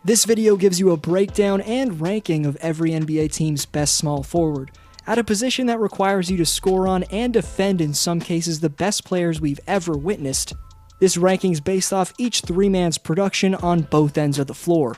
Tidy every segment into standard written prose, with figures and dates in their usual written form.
This video gives you a breakdown and ranking of every NBA team's best small forward, at a position that requires you to score on and defend in some cases the best players we've ever witnessed. This ranking's based off each three-man's production on both ends of the floor.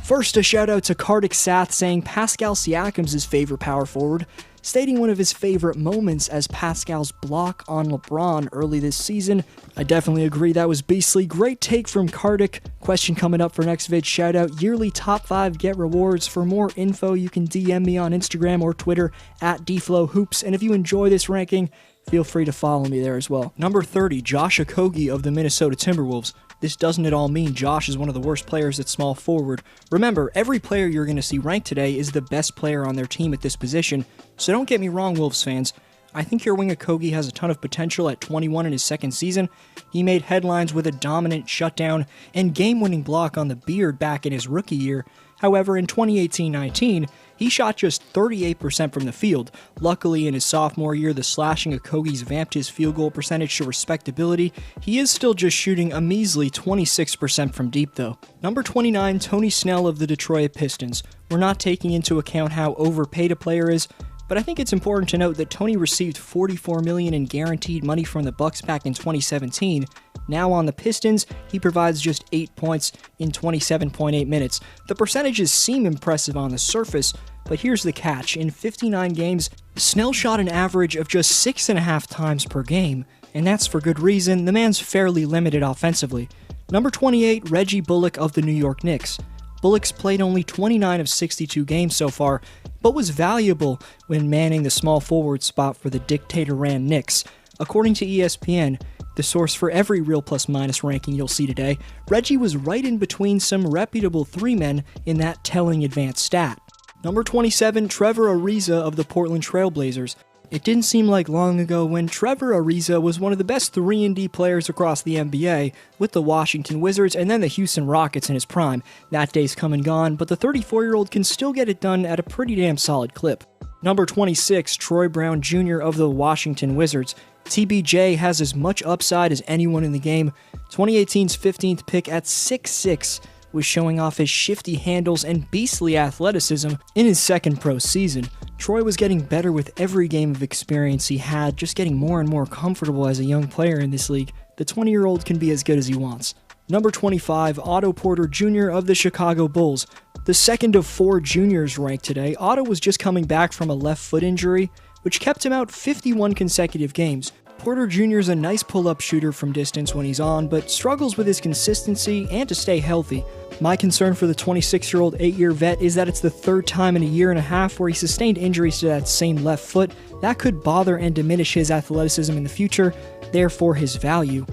First, a shout out to Kartik Sath saying Pascal Siakam's his favorite power forward, stating one of his favorite moments as Pascal's block on LeBron early this season. I definitely agree, that was beastly. Great take from Kartik. Question coming up for next vid. Shout out yearly top 5 get rewards. For more info, you can DM me on Instagram or Twitter at DFlowHoops. And if you enjoy this ranking, feel free to follow me there as well. Number 30, Josh Okogie of the Minnesota Timberwolves. This doesn't at all mean Josh is one of the worst players at small forward. Remember, every player you're going to see ranked today is the best player on their team at this position, so don't get me wrong, Wolves fans. I think your wing Okogie has a ton of potential at 21 in his second season. He made headlines with a dominant shutdown and game-winning block on the Beard back in his rookie year. However, in 2018-19, he shot just 38% from the field. Luckily, in his sophomore year, the slashing Okogie's vamped his field goal percentage to respectability. He is still just shooting a measly 26% from deep, though. Number 29, Tony Snell of the Detroit Pistons. We're not taking into account how overpaid a player is, but I think it's important to note that Tony received $44 million in guaranteed money from the Bucks back in 2017. Now on the Pistons, he provides just 8 points in 27.8 minutes. The percentages seem impressive on the surface, but here's the catch. In 59 games, Snell shot an average of just 6.5 times per game, and that's for good reason. The man's fairly limited offensively. Number 28, Reggie Bullock of the New York Knicks. Bullock's played only 29 of 62 games so far, but was valuable when manning the small forward spot for the dictator-ran Knicks. According to ESPN, the source for every real plus-minus ranking you'll see today, Reggie was right in between some reputable three-men in that telling advanced stat. Number 27, Trevor Ariza of the Portland Trail Blazers. It didn't seem like long ago when Trevor Ariza was one of the best 3-and-D players across the NBA, with the Washington Wizards and then the Houston Rockets in his prime. That day's come and gone, but the 34-year-old can still get it done at a pretty damn solid clip. Number 26, Troy Brown Jr. of the Washington Wizards. TBJ has as much upside as anyone in the game. 2018's 15th pick at 6'6", was showing off his shifty handles and beastly athleticism in his second pro season. Troy was getting better with every game of experience he had, just getting more and more comfortable as a young player in this league. The 20-year-old can be as good as he wants. Number 25, Otto Porter Jr. of the Chicago Bulls. The second of 4 juniors ranked today, Otto was just coming back from a left foot injury, which kept him out 51 consecutive games. Porter Jr. is a nice pull-up shooter from distance when he's on, but struggles with his consistency and to stay healthy. My concern for the 26-year-old 8-year vet is that it's the third time in a year and a half where he sustained injuries to that same left foot. That could bother and diminish his athleticism in the future, therefore his value.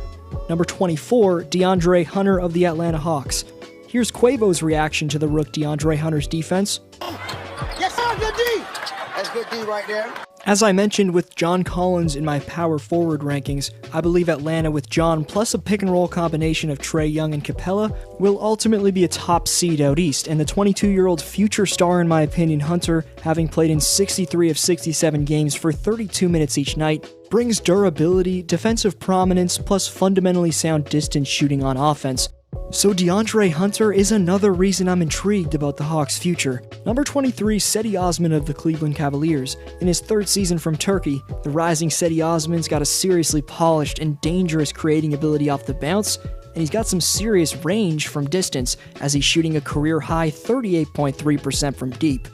Number 24, DeAndre Hunter of the Atlanta Hawks. Here's Quavo's reaction to the rook DeAndre Hunter's defense. Yes, sir, good D. That's good D right there. As I mentioned with John Collins in my power forward rankings, I believe Atlanta with John plus a pick-and-roll combination of Trae Young and Capella will ultimately be a top seed out east, and the 22-year-old future star in my opinion, Hunter, having played in 63 of 67 games for 32 minutes each night, brings durability, defensive prominence, plus fundamentally sound distance shooting on offense. So DeAndre Hunter is another reason I'm intrigued about the Hawks' future. Number 23, Cedi Osman of the Cleveland Cavaliers. In his third season from Turkey, the rising Cedi Osman's got a seriously polished and dangerous creating ability off the bounce, and he's got some serious range from distance as he's shooting a career-high 38.3% from deep.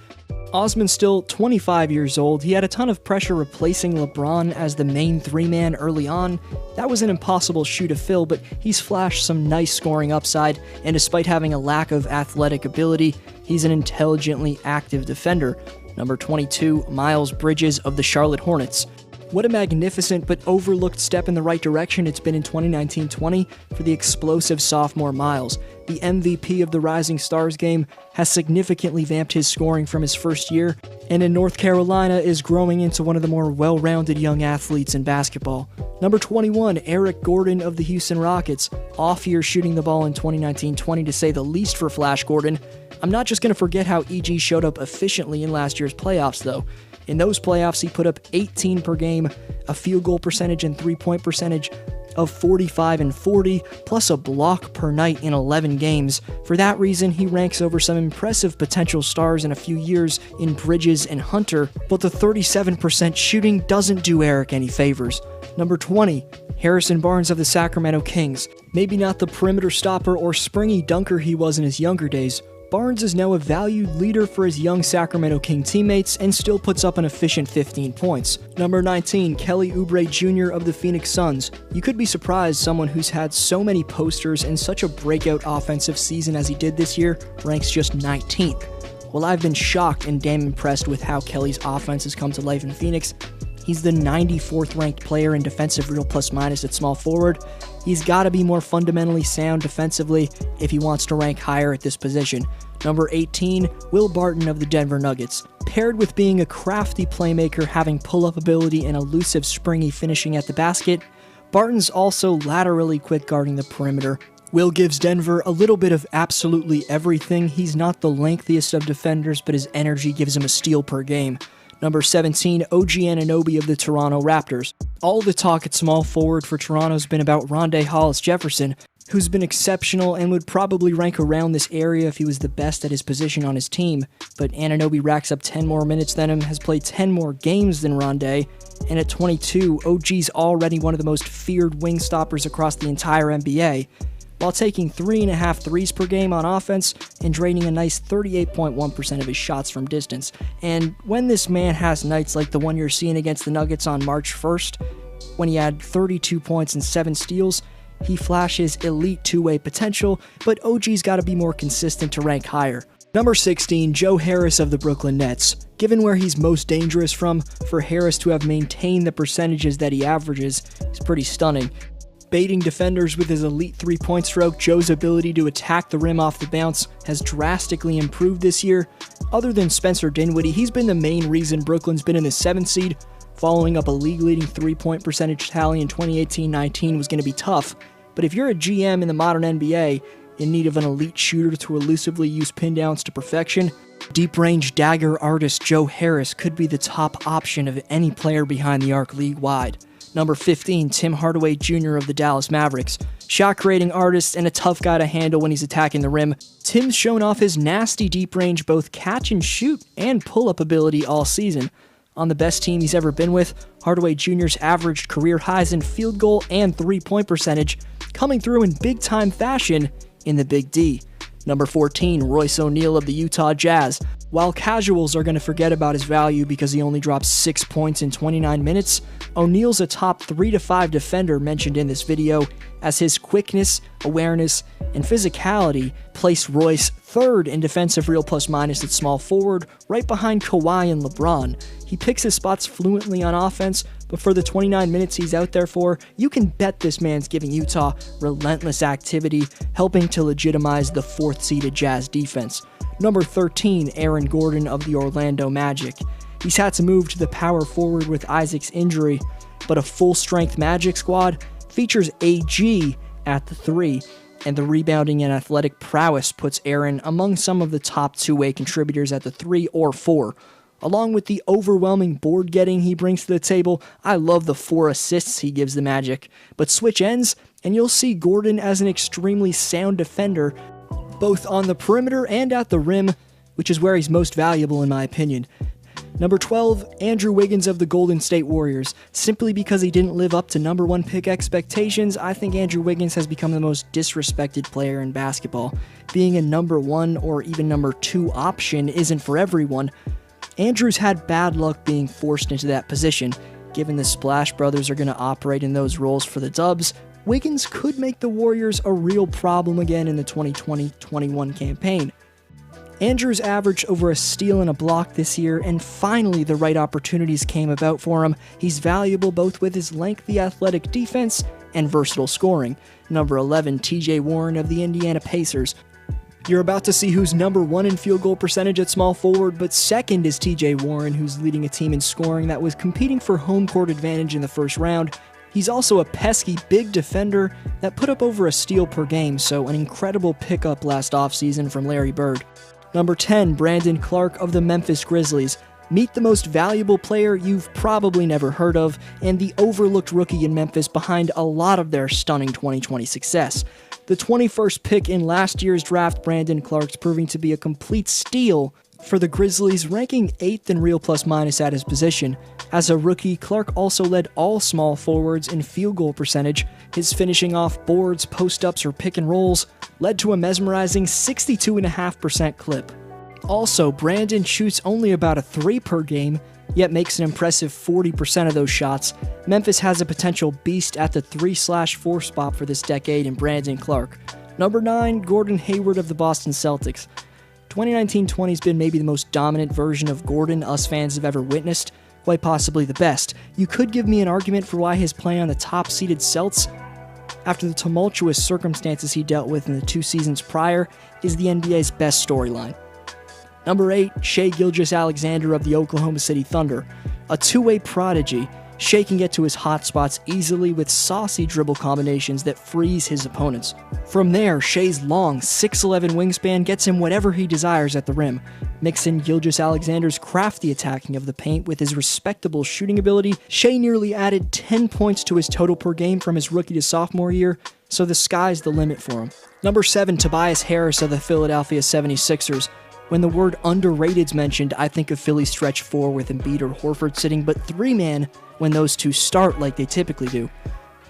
Osman's still 25 years old. He had a ton of pressure replacing LeBron as the main three-man early on. That was an impossible shoe to fill, but he's flashed some nice scoring upside, and despite having a lack of athletic ability, he's an intelligently active defender. Number 22, Miles Bridges of the Charlotte Hornets. What a magnificent but overlooked step in the right direction it's been in 2019-20 for the explosive sophomore Miles. The MVP of the Rising Stars game has significantly vamped his scoring from his first year, and in North Carolina is growing into one of the more well-rounded young athletes in basketball. Number 21, Eric Gordon of the Houston Rockets. Off year shooting the ball in 2019-20 to say the least for Flash Gordon. I'm not just going to forget how EG showed up efficiently in last year's playoffs though. In those playoffs, he put up 18 per game, a field goal percentage and 3-point percentage, of 45 and 40, plus a block per night in 11 games. For that reason, he ranks over some impressive potential stars in a few years in Bridges and Hunter, but the 37% shooting doesn't do Eric any favors. Number 20, Harrison Barnes of the Sacramento Kings. Maybe not the perimeter stopper or springy dunker he was in his younger days, Barnes is now a valued leader for his young Sacramento King teammates and still puts up an efficient 15 points. Number 19, Kelly Oubre Jr. of the Phoenix Suns. You could be surprised someone who's had so many posters and such a breakout offensive season as he did this year ranks just 19th. Well, I've been shocked and damn impressed with how Kelly's offense has come to life in Phoenix. He's the 94th ranked player in defensive real plus minus at small forward. He's got to be more fundamentally sound defensively if he wants to rank higher at this position. Number 18, Will Barton of the Denver Nuggets. Paired with being a crafty playmaker, having pull-up ability and elusive springy finishing at the basket, Barton's also laterally quick guarding the perimeter. Will gives Denver a little bit of absolutely everything. He's not the lengthiest of defenders, but his energy gives him a steal per game. Number 17, OG Anunoby of the Toronto Raptors. All the talk at small forward for Toronto's been about Rondae Hollis-Jefferson, who's been exceptional and would probably rank around this area if he was the best at his position on his team, but Anunoby racks up 10 more minutes than him, has played 10 more games than Rondae, and at 22, OG's already one of the most feared wing stoppers across the entire NBA, while taking 3.5 threes per game on offense and draining a nice 38.1% of his shots from distance. And when this man has nights like the one you're seeing against the Nuggets on March 1st, when he had 32 points and 7 steals, he flashes elite two-way potential, but OG's got to be more consistent to rank higher. Number 16, Joe Harris of the Brooklyn Nets. Given where he's most dangerous from, for Harris to have maintained the percentages that he averages is pretty stunning. Baiting defenders with his elite three-point stroke, Joe's ability to attack the rim off the bounce has drastically improved this year. Other than Spencer Dinwiddie, he's been the main reason Brooklyn's been in the 7th seed. Following up a league-leading three-point percentage tally in 2018-19 was going to be tough, but if you're a GM in the modern NBA in need of an elite shooter to elusively use pin downs to perfection, deep-range dagger artist Joe Harris could be the top option of any player behind the arc league-wide. Number 15, Tim Hardaway Jr. of the Dallas Mavericks. Shot-creating artist and a tough guy to handle when he's attacking the rim, Tim's shown off his nasty deep-range both catch-and-shoot and pull-up ability all season. On the best team he's ever been with, Hardaway Jr.'s averaged career highs in field goal and three-point percentage, coming through in big-time fashion in the Big D. Number 14, Royce O'Neal of the Utah Jazz. While casuals are going to forget about his value because he only dropped 6 points in 29 minutes, O'Neal's a top 3 to 5 defender mentioned in this video, as his quickness, awareness, and physicality place Royce third in defensive real plus minus at small forward, right behind Kawhi and LeBron. He picks his spots fluently on offense, but for the 29 minutes he's out there for, you can bet this man's giving Utah relentless activity, helping to legitimize the 4th-seeded Jazz defense. Number 13, Aaron Gordon of the Orlando Magic. He's had to move to the power forward with Isaac's injury, but a full-strength Magic squad features AG at the 3, and the rebounding and athletic prowess puts Aaron among some of the top two-way contributors at the 3 or 4. Along with the overwhelming board getting he brings to the table, I love the 4 assists he gives the Magic. But switch ends, and you'll see Gordon as an extremely sound defender, both on the perimeter and at the rim, which is where he's most valuable in my opinion. Number 12, Andrew Wiggins of the Golden State Warriors. Simply because he didn't live up to number 1 pick expectations, I think Andrew Wiggins has become the most disrespected player in basketball. Being a number 1 or even number 2 option isn't for everyone. Andrew's had bad luck being forced into that position. Given the Splash Brothers are going to operate in those roles for the Dubs, Wiggins could make the Warriors a real problem again in the 2020-21 campaign. Andrews averaged over a steal and a block this year, and finally the right opportunities came about for him. He's valuable both with his lengthy athletic defense and versatile scoring. Number 11, TJ Warren of the Indiana Pacers. You're about to see who's number 1 in field goal percentage at small forward, but second is TJ Warren, who's leading a team in scoring that was competing for home court advantage in the first round. He's also a pesky big defender that put up over a steal per game, so an incredible pickup last offseason from Larry Bird. Number 10, Brandon Clark of the Memphis Grizzlies. Meet the most valuable player you've probably never heard of, and the overlooked rookie in Memphis behind a lot of their stunning 2020 success. The 21st pick in last year's draft, Brandon Clarke's proving to be a complete steal for the Grizzlies, ranking 8th in real plus-minus at his position. As a rookie, Clarke also led all small forwards in field goal percentage. His finishing off boards, post-ups, or pick and rolls led to a mesmerizing 62.5% clip. Also, Brandon shoots only about a 3 per game, yet makes an impressive 40% of those shots. Memphis has a potential beast at the 3/4 spot for this decade in Brandon Clarke. Number 9, Gordon Hayward of the Boston Celtics. 2019-20 has been maybe the most dominant version of Gordon us fans have ever witnessed, quite possibly the best. You could give me an argument for why his play on the top-seeded Celts, after the tumultuous circumstances he dealt with in the 2 seasons prior, is the NBA's best storyline. Number 8, Shai Gilgeous-Alexander of the Oklahoma City Thunder. A two-way prodigy, Shai can get to his hot spots easily with saucy dribble combinations that freeze his opponents. From there, Shai's long 6'11" wingspan gets him whatever he desires at the rim. Mix in Gilgeous-Alexander's crafty attacking of the paint with his respectable shooting ability, Shai nearly added 10 points to his total per game from his rookie to sophomore year, so the sky's the limit for him. Number 7, Tobias Harris of the Philadelphia 76ers. When the word underrated's mentioned, I think of Philly stretch 4 with Embiid or Horford sitting, but 3-man when those two start like they typically do.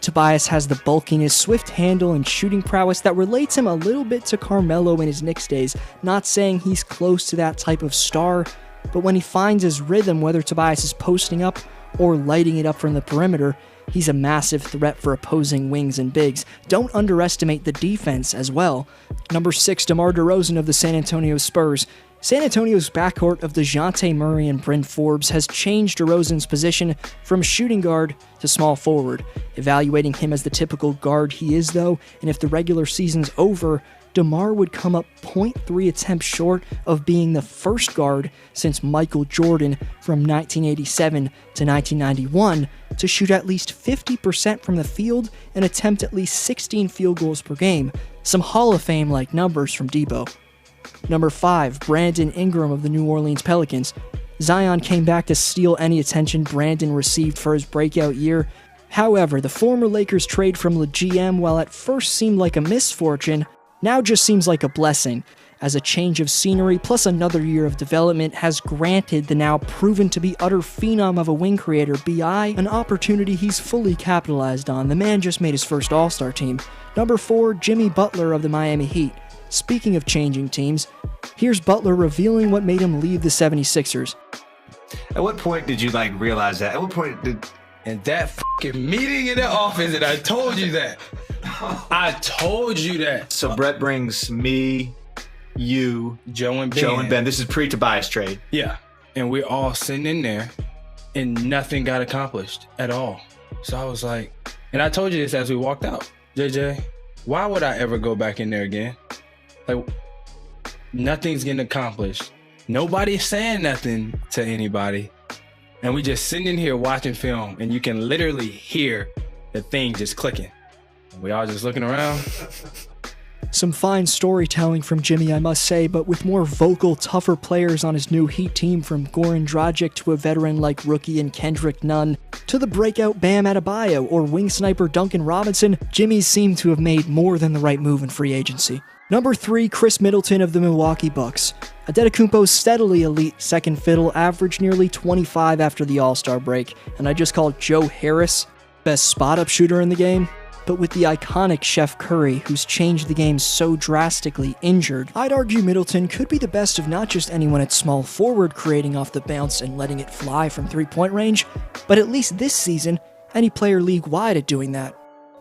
Tobias has the bulkiness, swift handle, and shooting prowess that relates him a little bit to Carmelo in his Knicks days, not saying he's close to that type of star, but when he finds his rhythm, whether Tobias is posting up or lighting it up from the perimeter, he's a massive threat for opposing wings and bigs. Don't underestimate the defense as well. Number 6, DeMar DeRozan of the San Antonio Spurs. San Antonio's backcourt of DeJounte Murray and Bryn Forbes has changed DeRozan's position from shooting guard to small forward, evaluating him as the typical guard he is though, and if the regular season's over, DeMar would come up 0.3 attempts short of being the first guard since Michael Jordan from 1987 to 1991 to shoot at least 50% from the field and attempt at least 16 field goals per game. Some Hall of Fame-like numbers from Debo. Number 5, Brandon Ingram of the New Orleans Pelicans. Zion came back to steal any attention Brandon received for his breakout year. However, the former Lakers trade from the GM, while at first seemed like a misfortune, now just seems like a blessing, as a change of scenery plus another year of development has granted the now proven to be utter phenom of a wing creator B.I. an opportunity he's fully capitalized on. The man just made his first All-Star team. Number 4, Jimmy Butler of the Miami Heat. Speaking of changing teams, here's Butler revealing what made him leave the 76ers. At what point did you realize that? At what point did... And that fucking meeting in the office, and I told you that. I told you that. So Brett brings me, you, Joe and Ben. This is pre-Tobias trade. Yeah. And we're all sitting in there, and nothing got accomplished at all. So I was like, and I told you this as we walked out. JJ, why would I ever go back in there again? Nothing's getting accomplished. Nobody's saying nothing to anybody. And we just sitting in here watching film, and you can literally hear the thing just clicking. We all just looking around. Some fine storytelling from Jimmy, I must say, but with more vocal, tougher players on his new Heat team, from Goran Dragic to a veteran like rookie and Kendrick Nunn, to the breakout Bam Adebayo or wing sniper Duncan Robinson, Jimmy seemed to have made more than the right move in free agency. Number 3, Chris Middleton of the Milwaukee Bucks. Antetokounmpo's steadily elite second fiddle averaged nearly 25 after the All-Star break, and I just called Joe Harris best spot-up shooter in the game. But with the iconic Chef Curry, who's changed the game so drastically, injured, I'd argue Middleton could be the best of not just anyone at small forward creating off the bounce and letting it fly from three-point range, but at least this season, any player league-wide at doing that.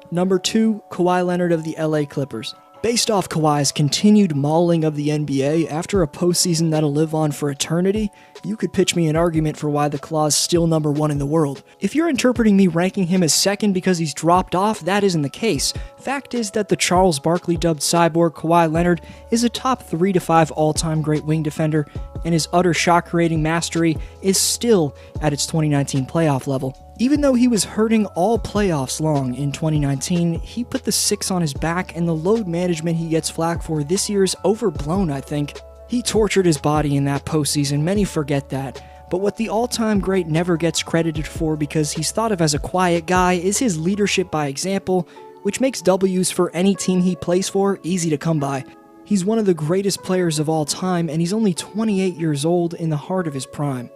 Number 2, Kawhi Leonard of the LA Clippers. Based off Kawhi's continued mauling of the NBA after a postseason that'll live on for eternity, you could pitch me an argument for why the Claw's still number 1 in the world. If you're interpreting me ranking him as second because he's dropped off, that isn't the case. Fact is that the Charles Barkley dubbed cyborg Kawhi Leonard is a top 3 to 5 all-time great wing defender, and his utter shot-creating mastery is still at its 2019 playoff level. Even though he was hurting all playoffs long in 2019, he put the 6 on his back, and the load management he gets flack for this year is overblown, I think. He tortured his body in that postseason, many forget that. But what the all-time great never gets credited for because he's thought of as a quiet guy is his leadership by example, which makes W's for any team he plays for easy to come by. He's one of the greatest players of all time, and he's only 28 years old in the heart of his prime.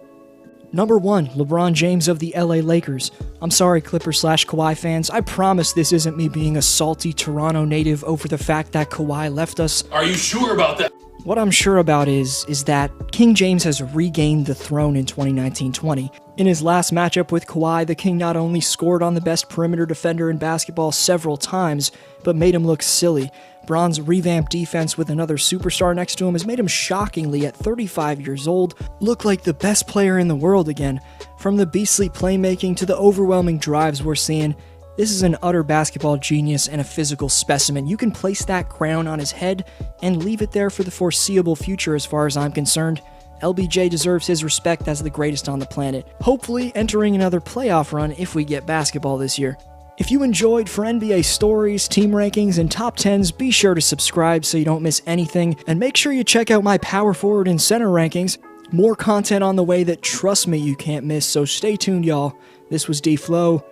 Number 1, LeBron James of the LA Lakers. I'm sorry, Clippers/Kawhi fans, I promise this isn't me being a salty Toronto native over the fact that Kawhi left us. Are you sure about that? What I'm sure about is that King James has regained the throne in 2019-20. In his last matchup with Kawhi, the King not only scored on the best perimeter defender in basketball several times, but made him look silly. Bron's revamped defense with another superstar next to him has made him shockingly, at 35 years old, look like the best player in the world again. From the beastly playmaking to the overwhelming drives we're seeing, this is an utter basketball genius and a physical specimen. You can place that crown on his head and leave it there for the foreseeable future as far as I'm concerned. LBJ deserves his respect as the greatest on the planet, hopefully entering another playoff run if we get basketball this year. If you enjoyed for NBA stories, team rankings, and top 10s, be sure to subscribe so you don't miss anything, and make sure you check out my power forward and center rankings. More content on the way that, trust me, you can't miss, so stay tuned, y'all. This was D-Flow.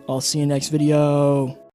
I'll see you next video.